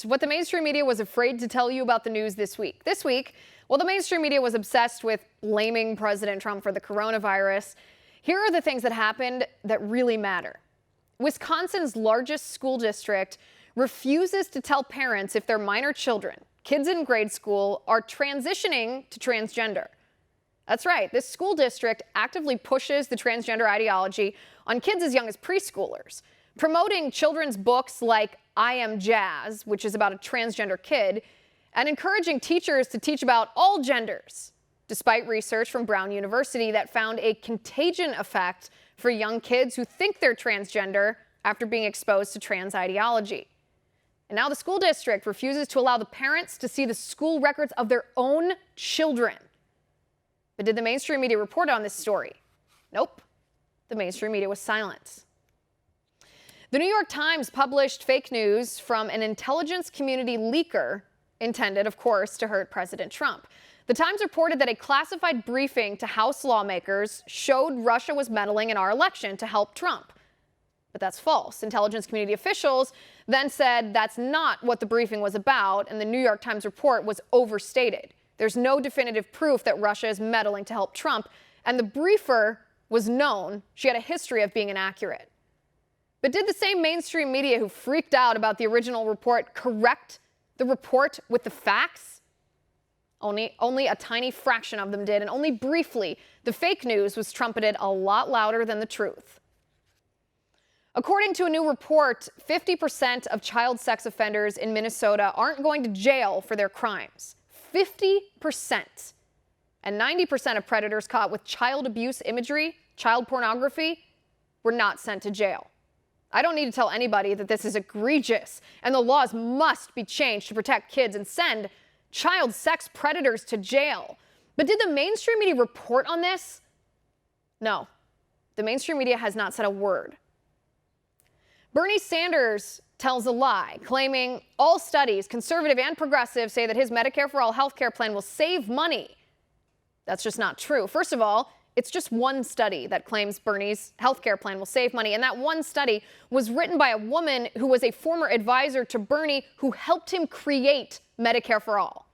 What the mainstream media was afraid to tell you about the news this week. Well, the mainstream media was obsessed with blaming President Trump for the coronavirus. Here are the things that happened that really matter. Wisconsin's largest school district refuses to tell parents if their minor children, kids in grade school, are transitioning to transgender. That's right, this school district actively pushes the transgender ideology on kids as young as preschoolers, promoting children's books like I Am Jazz, which is about a transgender kid, and encouraging teachers to teach about all genders, despite research from Brown University that found a contagion effect for young kids who think they're transgender after being exposed to trans ideology. And now the school district refuses to allow the parents to see the school records of their own children. But did the mainstream media report on this story? Nope. The mainstream media was silent. The New York Times published fake news from an intelligence community leaker intended, of course, to hurt President Trump. The Times reported that a classified briefing to House lawmakers showed Russia was meddling in our election to help Trump. But that's false. Intelligence community officials then said that's not what the briefing was about, and the New York Times report was overstated. There's no definitive proof that Russia is meddling to help Trump, and the briefer was known. She had a history of being inaccurate. But did the same mainstream media who freaked out about the original report correct the report with the facts? Only a tiny fraction of them did, and only briefly. The fake news was trumpeted a lot louder than the truth. According to a new report, 50% of child sex offenders in Minnesota aren't going to jail for their crimes. 50%. And 90% of predators caught with child abuse imagery, child pornography, were not sent to jail. I don't need to tell anybody that this is egregious, and the laws must be changed to protect kids and send child sex predators to jail. But did the mainstream media report on this? No. The mainstream media has not said a word. Bernie Sanders tells a lie, claiming all studies, conservative and progressive, say that his Medicare for All health care plan will save money. That's just not true. First of all, it's just one study that claims Bernie's health care plan will save money, and that one study was written by a woman who was a former advisor to Bernie, who helped him create Medicare for All.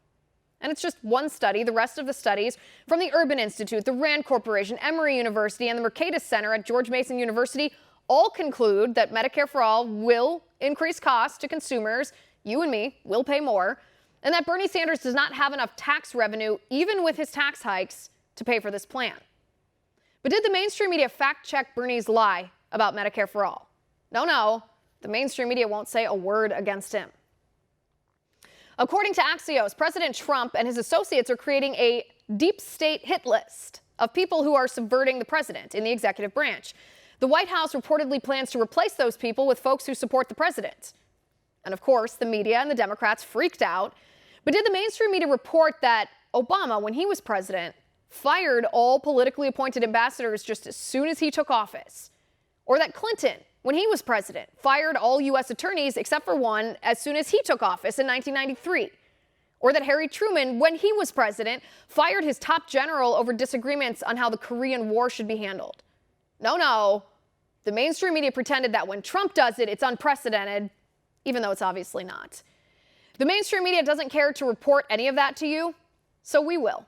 And it's just one study. The rest of the studies from the Urban Institute, the Rand Corporation, Emory University, and the Mercatus Center at George Mason University all conclude that Medicare for All will increase costs to consumers. You and me will pay more, and that Bernie Sanders does not have enough tax revenue, even with his tax hikes, to pay for this plan. But did the mainstream media fact-check Bernie's lie about Medicare for All? No, the mainstream media won't say a word against him. According to Axios, President Trump and his associates are creating a deep state hit list of people who are subverting the president in the executive branch. The White House reportedly plans to replace those people with folks who support the president. And of course, the media and the Democrats freaked out. But did the mainstream media report that Obama, when he was president, fired all politically appointed ambassadors just as soon as he took office? Or that Clinton, when he was president, fired all U.S. attorneys except for one as soon as he took office in 1993? Or that Harry Truman, when he was president, fired his top general over disagreements on how the Korean War should be handled? No. The mainstream media pretended that when Trump does it, it's unprecedented, even though it's obviously not. The mainstream media doesn't care to report any of that to you, so we will.